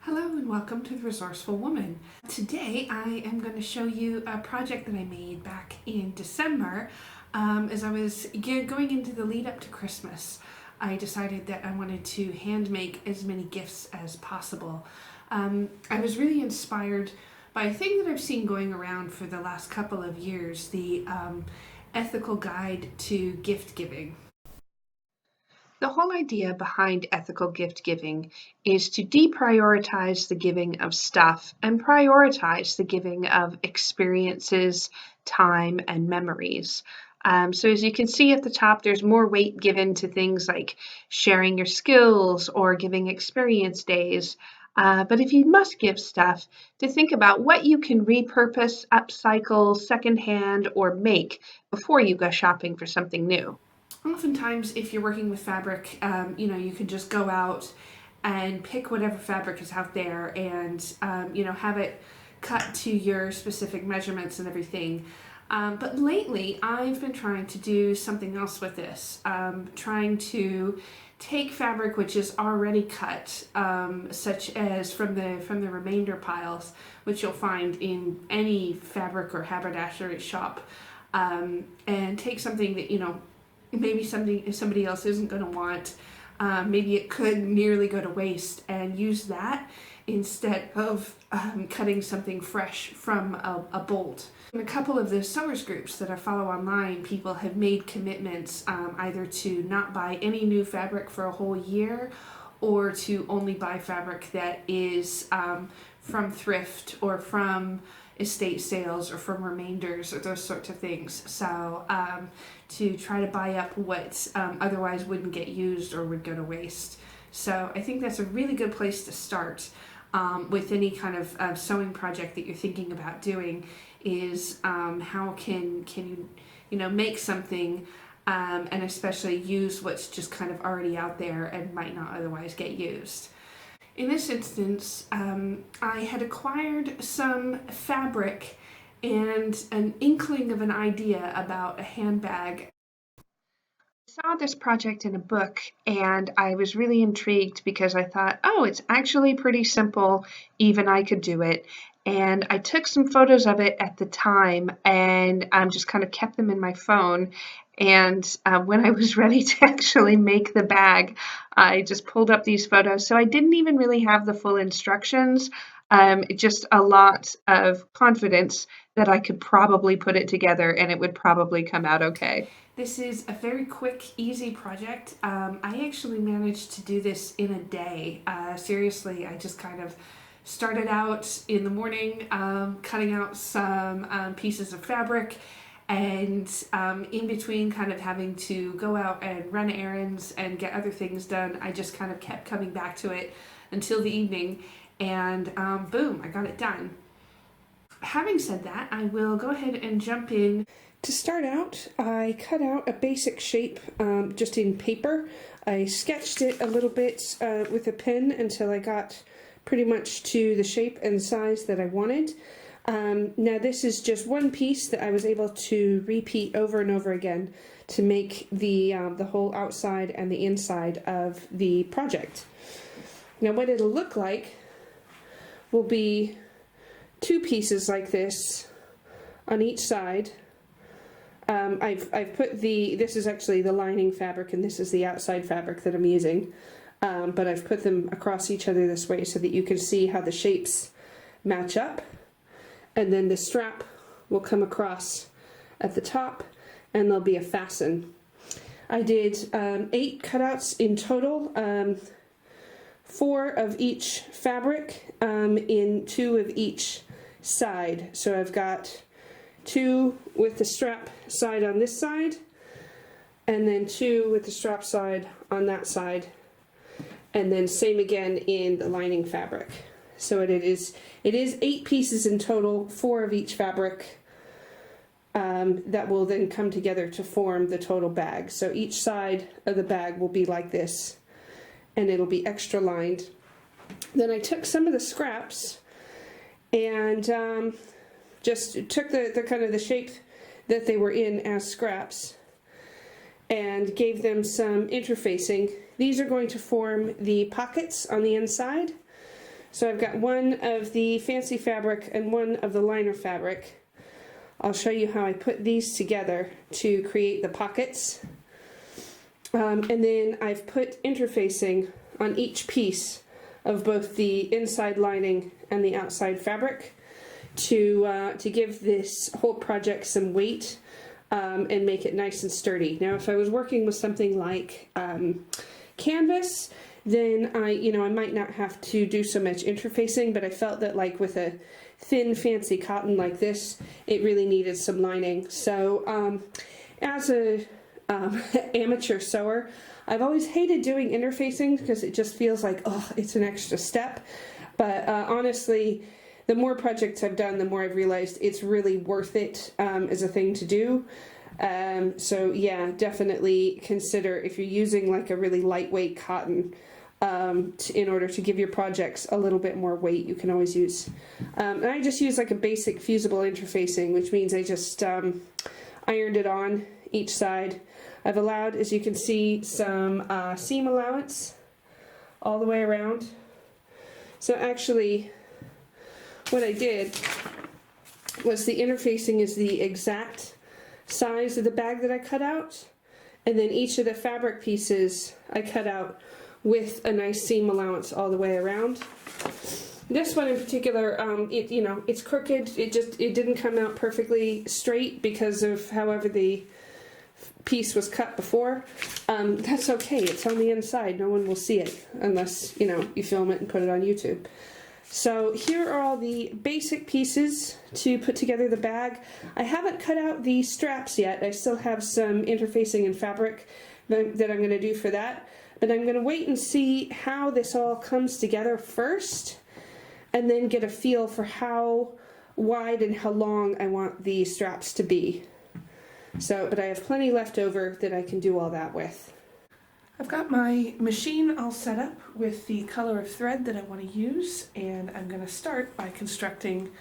Hello and welcome to The Resourceful Woman. Today I am going to show you a project that I made back in December. As I was going into the lead up to Christmas, I decided that I wanted to hand make as many gifts as possible. I was really inspired by a thing that I've seen going around for the last couple of years, the ethical guide to gift giving. The whole idea behind ethical gift giving is to deprioritize the giving of stuff and prioritize the giving of experiences, time, and memories. So as you can see at the top, there's more weight given to things like sharing your skills or giving experience days. But if you must give stuff, to think about what you can repurpose, upcycle, secondhand, or make before you go shopping for something new. Oftentimes, if you're working with fabric, you can just go out and pick whatever fabric is out there and, have it cut to your specific measurements and everything. But lately, I've been trying to do something else with this, trying to take fabric which is already cut, such as from the remainder piles, which you'll find in any fabric or haberdashery shop, and take something that maybe somebody else isn't going to want. Maybe it could nearly go to waste, and use that instead of cutting something fresh from a bolt. In a couple of the sewers groups that I follow online, people have made commitments either to not buy any new fabric for a whole year, or to only buy fabric that is from thrift or from estate sales or from remainders or those sorts of things. So to try to buy up what otherwise wouldn't get used or would go to waste. So I think that's a really good place to start with any kind of sewing project that you're thinking about doing, is how can you make something and especially use what's just kind of already out there and might not otherwise get used. In this instance, I had acquired some fabric and an inkling of an idea about a handbag. I saw this project in a book and I was really intrigued because I thought, oh, it's actually pretty simple, even I could do it. And I took some photos of it at the time and just kind of kept them in my phone. And when I was ready to actually make the bag, I just pulled up these photos. So I didn't even really have the full instructions, just a lot of confidence that I could probably put it together and it would probably come out okay. This is a very quick, easy project. I actually managed to do this in a day. Seriously, I just kind of started out in the morning cutting out some pieces of fabric, and in between kind of having to go out and run errands and get other things done, I just kind of kept coming back to it until the evening, and boom, I got it done. Having said that, I will go ahead and jump in. To start out, I cut out a basic shape just in paper. I sketched it a little bit with a pen until I got pretty much to the shape and size that I wanted. Now this is just one piece that I was able to repeat over and over again to make the whole outside and the inside of the project. Now what it'll look like will be two pieces like this on each side. I've put this is actually the lining fabric and this is the outside fabric that I'm using, but I've put them across each other this way so that you can see how the shapes match up, and then the strap will come across at the top and there'll be a fasten. I did 8 cutouts in total, 4 of each fabric in 2 of each side. So I've got 2 with the strap side on this side, and then 2 with the strap side on that side, and then same again in the lining fabric. So it is 8 pieces in total, 4 of each fabric, that will then come together to form the total bag. So each side of the bag will be like this, and it'll be extra lined. Then I took some of the scraps and just took the kind of the shape that they were in as scraps and gave them some interfacing. These are going to form the pockets on the inside. So I've got one of the fancy fabric and one of the liner fabric. I'll show you how I put these together to create the pockets. And then I've put interfacing on each piece of both the inside lining and the outside fabric to give this whole project some weight and make it nice and sturdy. Now, if I was working with something like canvas, then I might not have to do so much interfacing, but I felt that like with a thin fancy cotton like this, it really needed some lining. So as a amateur sewer, I've always hated doing interfacing because it just feels like, oh, it's an extra step. But honestly, the more projects I've done, the more I've realized it's really worth it as a thing to do. So yeah, definitely consider if you're using like a really lightweight cotton in order to give your projects a little bit more weight, you can always use. And I just use like a basic fusible interfacing, which means I just ironed it on each side. I've allowed, as you can see, some seam allowance all the way around. So actually, what I did was the interfacing is the exact size of the bag that I cut out, and then each of the fabric pieces I cut out with a nice seam allowance all the way around. This one in particular, it's crooked. It didn't come out perfectly straight because of however the piece was cut before. That's okay. It's on the inside. No one will see it unless you film it and put it on YouTube. So here are all the basic pieces to put together the bag. I haven't cut out the straps yet. I still have some interfacing and fabric that I'm going to do for that. But I'm going to wait and see how this all comes together first, and then get a feel for how wide and how long I want the straps to be. But I have plenty left over that I can do all that with. I've got my machine all set up with the color of thread that I want to use, and I'm going to start by constructing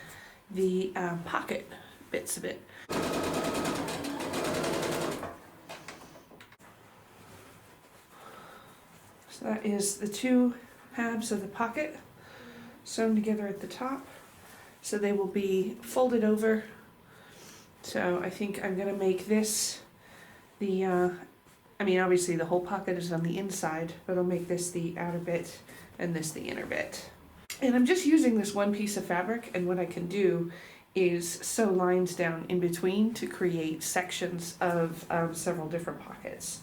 the pocket bits of it. So that is the two halves of the pocket sewn together at the top, so they will be folded over. So I think I'm going to make this obviously the whole pocket is on the inside, but I'll make this the outer bit and this the inner bit. And I'm just using this one piece of fabric, and what I can do is sew lines down in between to create sections of several different pockets.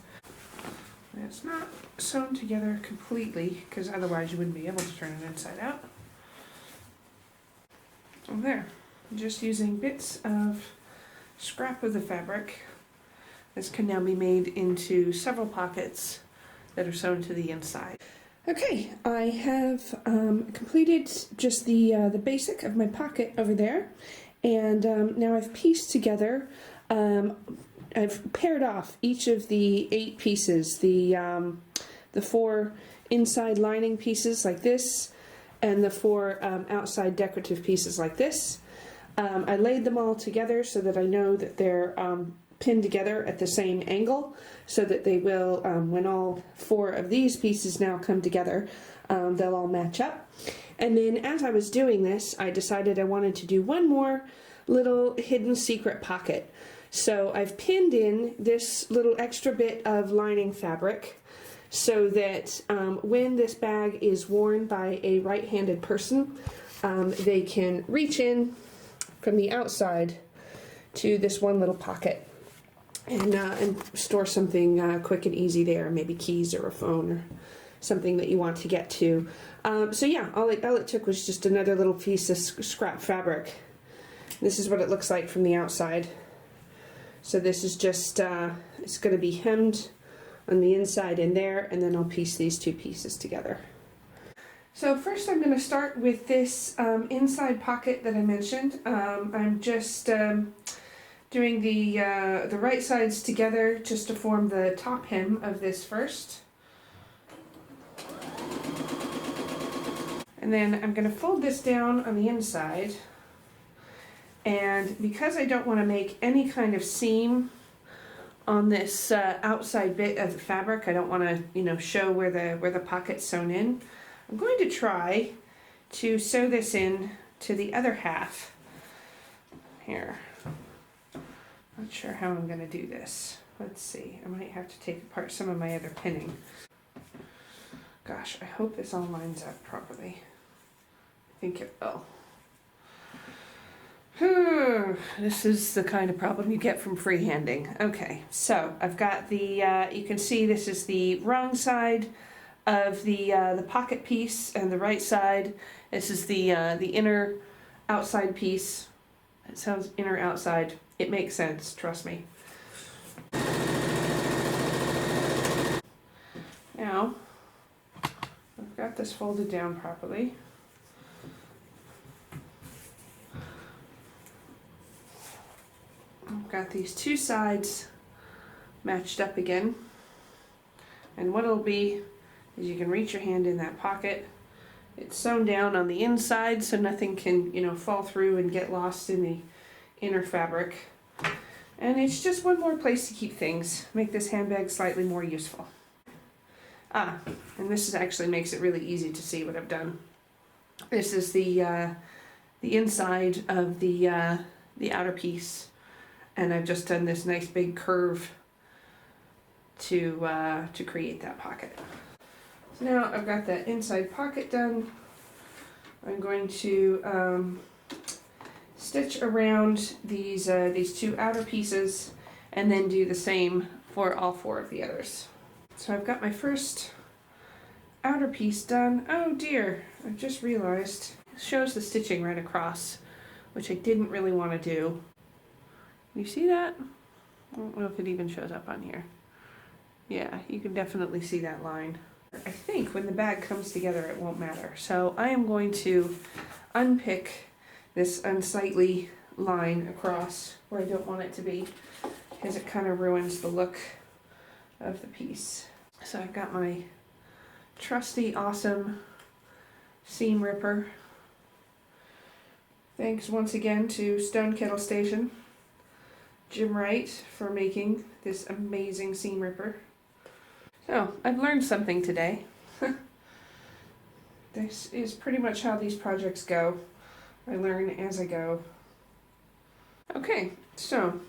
And it's not sewn together completely, because otherwise you wouldn't be able to turn it inside out. So there, I'm just using bits of scrap of the fabric. This can now be made into several pockets that are sewn to the inside. Okay, I have completed just the basic of my pocket over there, and now I've pieced together. I've paired off each of the 8 pieces, the 4 inside lining pieces like this, and the 4 outside decorative pieces like this. I laid them all together so that I know that they're pinned together at the same angle, so that they will, when all 4 of these pieces now come together, they'll all match up. And then as I was doing this, I decided I wanted to do one more little hidden secret pocket. So I've pinned in this little extra bit of lining fabric so that when this bag is worn by a right-handed person, they can reach in from the outside to this one little pocket and store something quick and easy there, maybe keys or a phone or something that you want to get to. So yeah, all it took was just another little piece of scrap fabric. This is what it looks like from the outside. So this is just, it's going to be hemmed on the inside in there, and then I'll piece these 2 pieces together. So first I'm going to start with this inside pocket that I mentioned. I'm just doing the right sides together just to form the top hem of this first. And then I'm going to fold this down on the inside. And because I don't want to make any kind of seam on this outside bit of the fabric, I don't want to, show where the pocket's sewn in. I'm going to try to sew this in to the other half. Here. Not sure how I'm going to do this. Let's see. I might have to take apart some of my other pinning. Gosh, I hope this all lines up properly. I think it will. This is the kind of problem you get from freehanding. Okay, so I've got the, you can see this is the wrong side of the pocket piece, and the right side, this is the inner outside piece. It sounds inner outside. It makes sense, trust me. Now, I've got this folded down properly. I've got these two sides matched up again, and what it'll be is you can reach your hand in that pocket. It's sewn down on the inside so nothing can, you know, fall through and get lost in the inner fabric. And it's just one more place to keep things, make this handbag slightly more useful. And this actually makes it really easy to see what I've done. This is the inside of the outer piece. And I've just done this nice big curve to create that pocket. So now I've got that inside pocket done. I'm going to stitch around these two outer pieces and then do the same for all four of the others. So I've got my first outer piece done. Oh dear, I've just realized it shows the stitching right across, which I didn't really want to do. You see that? I don't know if it even shows up on here. Yeah, you can definitely see that line. I think when the bag comes together it won't matter. So I am going to unpick this unsightly line across where I don't want it to be, because it kind of ruins the look of the piece. So I've got my trusty, awesome seam ripper. Thanks once again to Stone Kettle Station, Jim Wright, for making this amazing seam ripper. So, I've learned something today. This is pretty much how these projects go. I learn as I go. Okay, so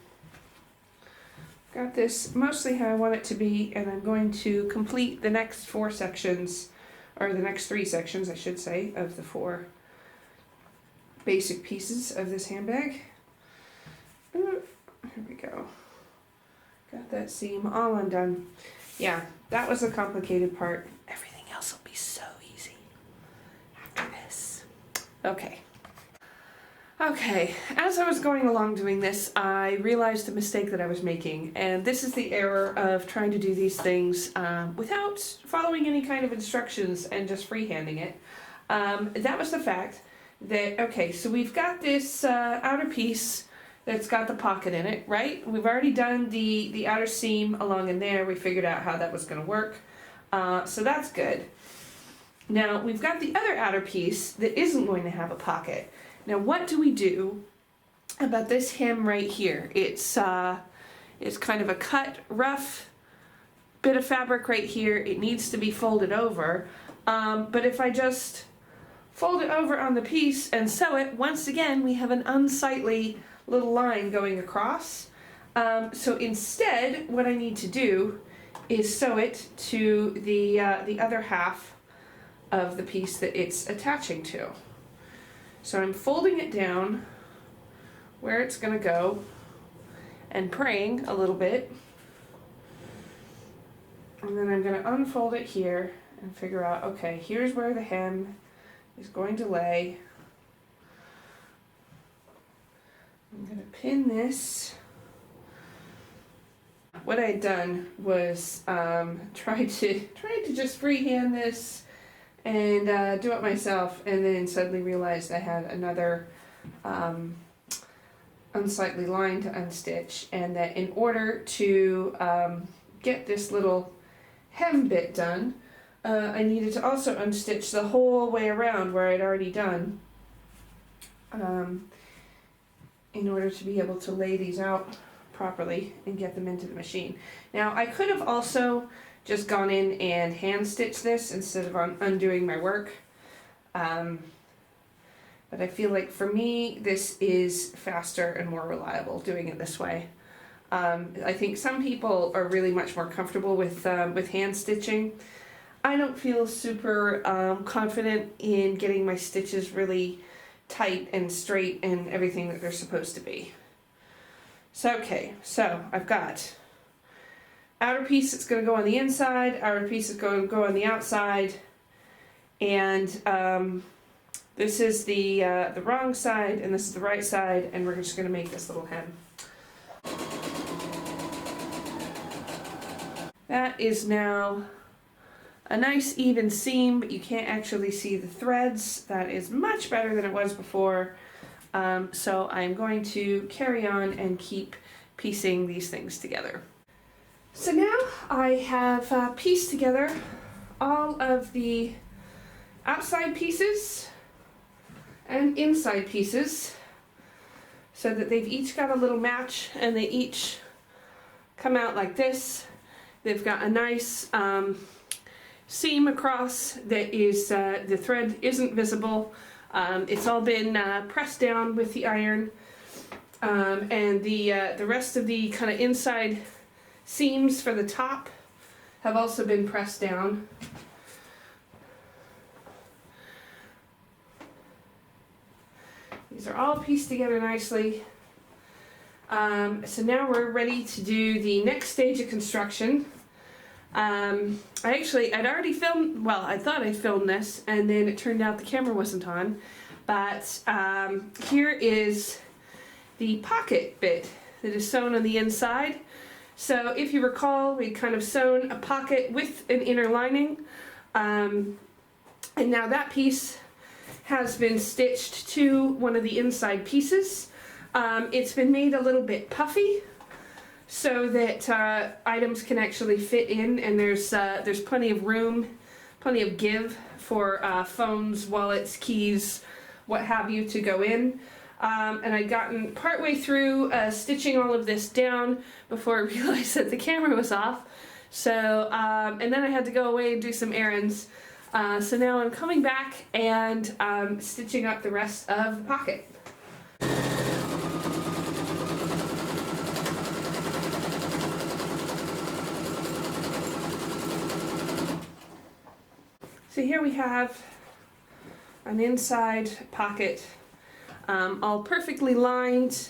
got this mostly how I want it to be, and I'm going to complete the next four sections, or the next three sections, I should say, of the four basic pieces of this handbag. Here we go. Got that seam all undone. Yeah, that was the complicated part. Everything else will be so easy after this. Okay. Okay, as I was going along doing this, I realized the mistake that I was making, and this is the error of trying to do these things without following any kind of instructions and just freehanding it. That was the fact that, okay, so we've got this outer piece that's got the pocket in it, right? We've already done the outer seam along in there. We figured out how that was going to work, so that's good. Now, we've got the other outer piece that isn't going to have a pocket. Now, what do we do about this hem right here? It's kind of a cut, rough bit of fabric right here. It needs to be folded over. But if I just fold it over on the piece and sew it, once again, we have an unsightly little line going across. So instead, what I need to do is sew it to the other half of the piece that it's attaching to. So I'm folding it down where it's going to go and praying a little bit. And then I'm going to unfold it here and figure out, okay, here's where the hem is going to lay. I'm going to pin this. What I had done was tried to just freehand this and do it myself, and then suddenly realized I had another unsightly line to unstitch, and that in order to get this little hem bit done, I needed to also unstitch the whole way around where I'd already done, in order to be able to lay these out properly and get them into the machine. Now, I could have also just gone in and hand stitched this instead of undoing my work, But I feel like for me, this is faster and more reliable doing it this way. I think some people are really much more comfortable with hand stitching. I don't feel super confident in getting my stitches really tight and straight and everything that they're supposed to be. So okay, so I've got outer piece that's going to go on the inside, outer piece is going to go on the outside, and this is the wrong side and this is the right side, and we're just going to make this little hem. That is now a nice even seam, but you can't actually see the threads. That is much better than it was before. So I'm going to carry on and keep piecing these things together. So now I have pieced together all of the outside pieces and inside pieces so that they've each got a little match and they each come out like this. They've got a nice seam across that is, the thread isn't visible. It's all been pressed down with the iron, and the rest of the kind of inside seams for the top have also been pressed down. These are all pieced together nicely. So now we're ready to do the next stage of construction. I'd already filmed, well, I thought I filmed this, and then it turned out the camera wasn't on. But here is the pocket bit that is sewn on the inside. So if you recall, we'd kind of sewn a pocket with an inner lining, and now that piece has been stitched to one of the inside pieces. It's been made a little bit puffy so that items can actually fit in, and there's plenty of room, plenty of give for phones, wallets, keys, what have you to go in. And I'd gotten partway through stitching all of this down before I realized that the camera was off. So, and then I had to go away and do some errands. So now I'm coming back and stitching up the rest of the pocket. So here we have an inside pocket, all perfectly lined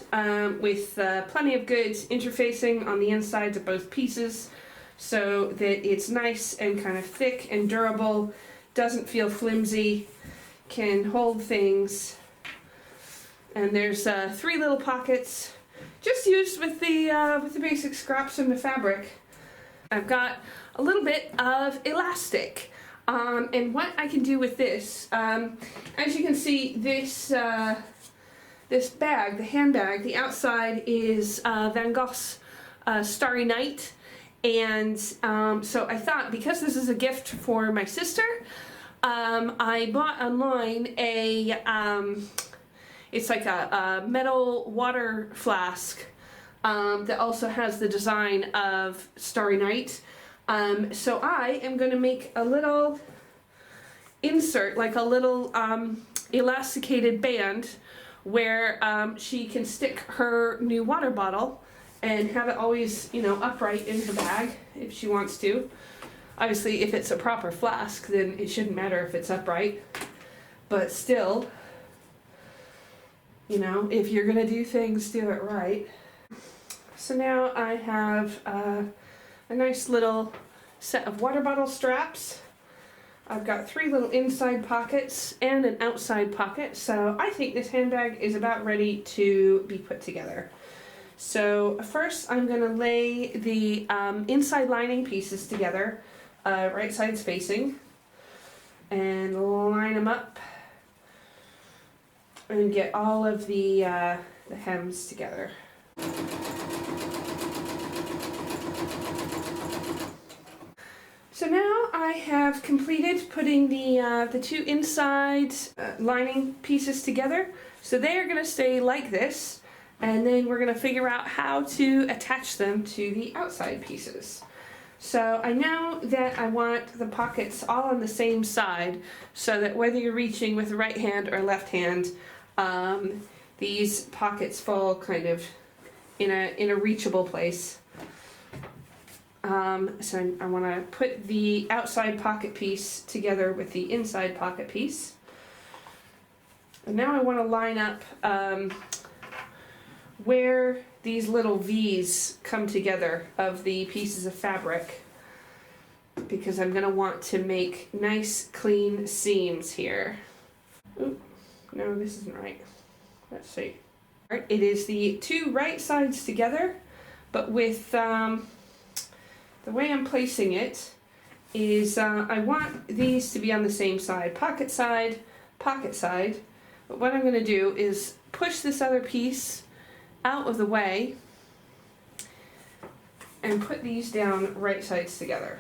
with plenty of good interfacing on the insides of both pieces so that it's nice and kind of thick and durable, doesn't feel flimsy, can hold things. And there's 3 little pockets just used with the basic scraps from the fabric. I've got a little bit of elastic. And what I can do with this, as you can see, this bag, the handbag, the outside is Van Gogh's Starry Night, and so I thought, because this is a gift for my sister, I bought online it's like a metal water flask that also has the design of Starry Night. So I am going to make a little insert, like a little elasticated band where she can stick her new water bottle and have it always, you know, upright in her bag if she wants to. Obviously, if it's a proper flask, then it shouldn't matter if it's upright. But still, you know, if you're going to do things, do it right. So now I have a nice little set of water bottle straps. I've got 3 little inside pockets and an outside pocket, so I think this handbag is about ready to be put together. So first I'm going to lay the inside lining pieces together, right sides facing, and line them up and get all of the hems together. So now I have completed putting the 2 inside lining pieces together. So they are going to stay like this, and then we're going to figure out how to attach them to the outside pieces. So I know that I want the pockets all on the same side, so that whether you're reaching with the right hand or left hand, these pockets fall kind of in a reachable place. So I want to put the outside pocket piece together with the inside pocket piece. And now I want to line up where these little V's come together of the pieces of fabric, because I'm going to want to make nice clean seams here. Oop, no, this isn't right. Let's see. It is the two right sides together, but with the way I'm placing it is I want these to be on the same side, pocket side, pocket side. But what I'm going to do is push this other piece out of the way and put these down right sides together.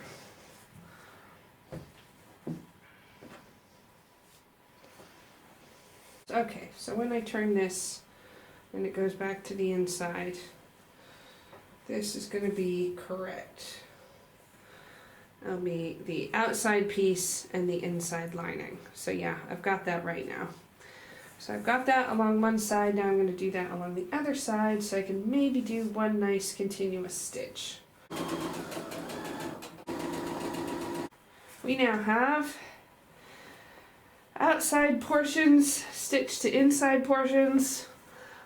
Okay, so when I turn this and it goes back to the inside, this is going to be correct. That'll be the outside piece and the inside lining. So yeah, I've got that right now. So I've got that along one side, now I'm going to do that along the other side so I can maybe do one nice continuous stitch. We now have outside portions stitched to inside portions.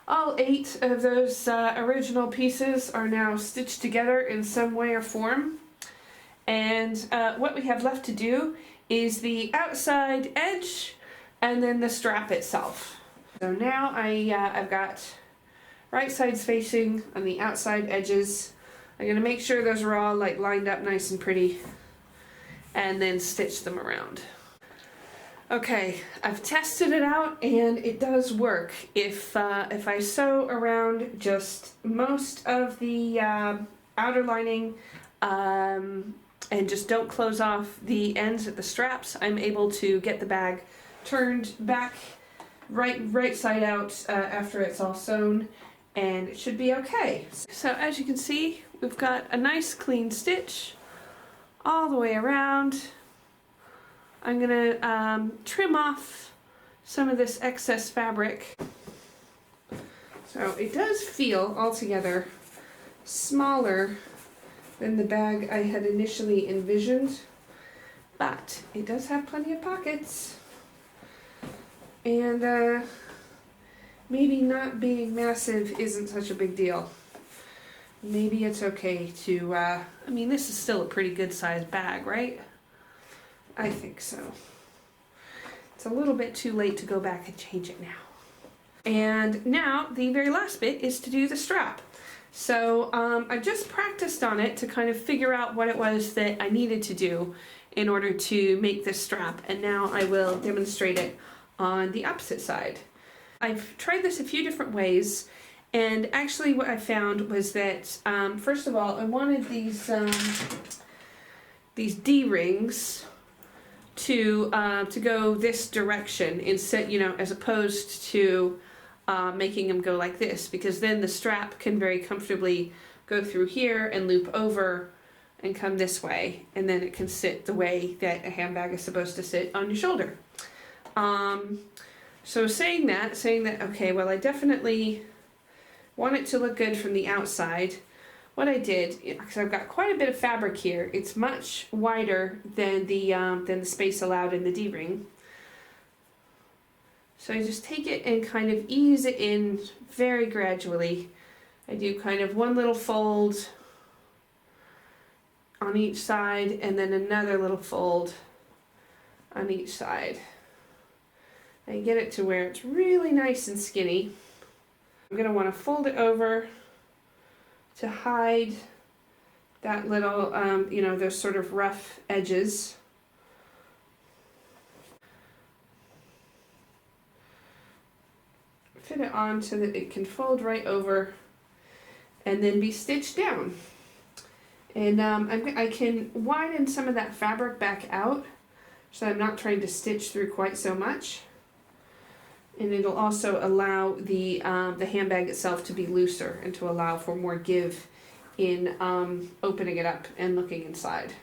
All 8 of those original pieces are now stitched together in some way or form. And what we have left to do is the outside edge and then the strap itself. So now I've got right sides facing on the outside edges. I'm going to make sure those are all like lined up nice and pretty, and then stitch them around. Okay, I've tested it out and it does work. If I sew around just most of the outer lining and just don't close off the ends at the straps, I'm able to get the bag turned back right side out after it's all sewn, and it should be okay. So as you can see, we've got a nice clean stitch all the way around. I'm gonna trim off some of this excess fabric. So it does feel altogether smaller than the bag I had initially envisioned, but it does have plenty of pockets. And maybe not being massive isn't such a big deal. Maybe it's okay to, I mean, this is still a pretty good sized bag, right? I think so. It's a little bit too late to go back and change it now. And now the very last bit is to do the strap. So I just practiced on it to kind of figure out what it was that I needed to do in order to make this strap, and now I will demonstrate it on the opposite side. I've tried this a few different ways, and actually what I found was that first of all I wanted these D-rings to go this direction instead, you know, as opposed to making them go like this, because then the strap can very comfortably go through here and loop over and come this way, and then it can sit the way that a handbag is supposed to sit on your shoulder. So saying that, okay, well, I definitely want it to look good from the outside. What I did, because I've got quite a bit of fabric here, it's much wider than the space allowed in the D-ring. So I just take it and kind of ease it in very gradually. I do kind of one little fold on each side and then another little fold on each side. I get it to where it's really nice and skinny. I'm going to want to fold it over to hide that little, you know, those sort of rough edges. Fit it on so that it can fold right over and then be stitched down. And I can widen some of that fabric back out so I'm not trying to stitch through quite so much. And it'll also allow the handbag itself to be looser and to allow for more give in opening it up and looking inside.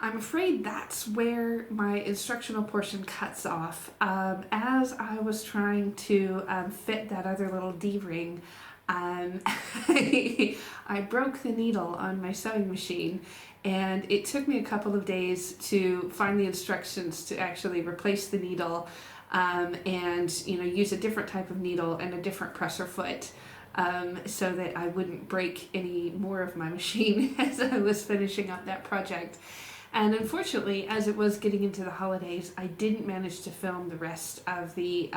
I'm afraid that's where my instructional portion cuts off. As I was trying to fit that other little D-ring, I broke the needle on my sewing machine, and it took me a couple of days to find the instructions to actually replace the needle and use a different type of needle and a different presser foot. So that I wouldn't break any more of my machine as I was finishing up that project. And unfortunately, as it was getting into the holidays, I didn't manage to film the rest of the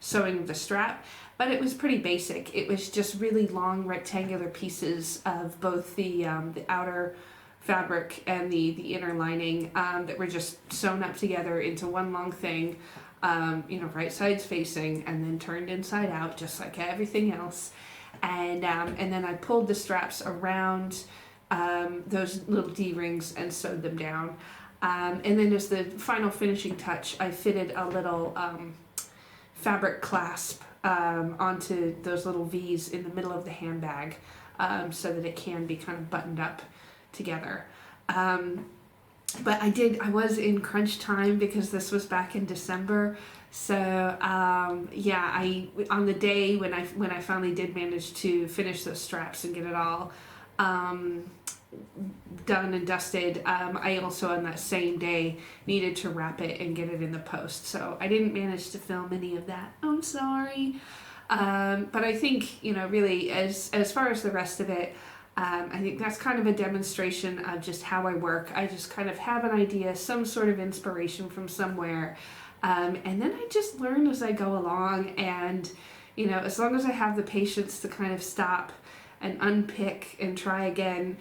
sewing of the strap, but it was pretty basic. It was just really long rectangular pieces of both the outer fabric and the inner lining that were just sewn up together into one long thing, right sides facing, and then turned inside out, just like everything else. And then I pulled the straps around those little D-rings and sewed them down. And then as the final finishing touch, I fitted a little fabric clasp onto those little V's in the middle of the handbag so that it can be kind of buttoned up together. But I was in crunch time because this was back in December. So on the day when I finally did manage to finish those straps and get it all done and dusted, I also on that same day needed to wrap it and get it in the post. So I didn't manage to film any of that. I'm sorry. But I think, really as far as the rest of it, I think that's kind of a demonstration of just how I work. I just kind of have an idea, some sort of inspiration from somewhere, and then I just learn as I go along. And as long as I have the patience to kind of stop and unpick and try again,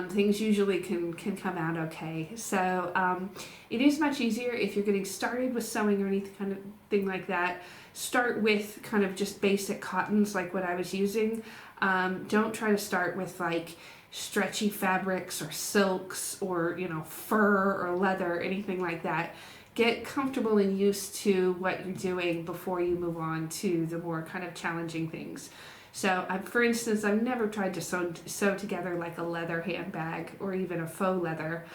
things usually can come out okay. So it is much easier if you're getting started with sewing or any kind of thing like that. Start with kind of just basic cottons like what I was using. Don't try to start with like stretchy fabrics or silks or fur or leather, anything like that. Get comfortable and used to what you're doing before you move on to the more kind of challenging things. So for instance, I've never tried to sew together like a leather handbag or even a faux leather.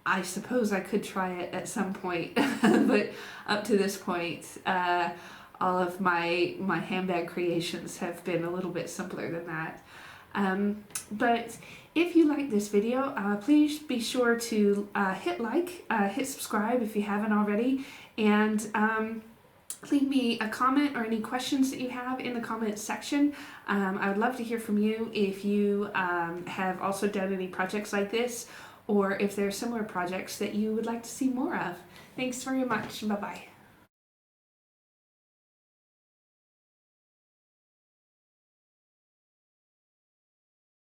I suppose I could try it at some point, but up to this point, all of my handbag creations have been a little bit simpler than that. But if you like this video, please be sure to hit like, hit subscribe if you haven't already, and leave me a comment or any questions that you have in the comments section. I would love to hear from you if you have also done any projects like this, or if there are similar projects that you would like to see more of. Thanks very much. Bye-bye.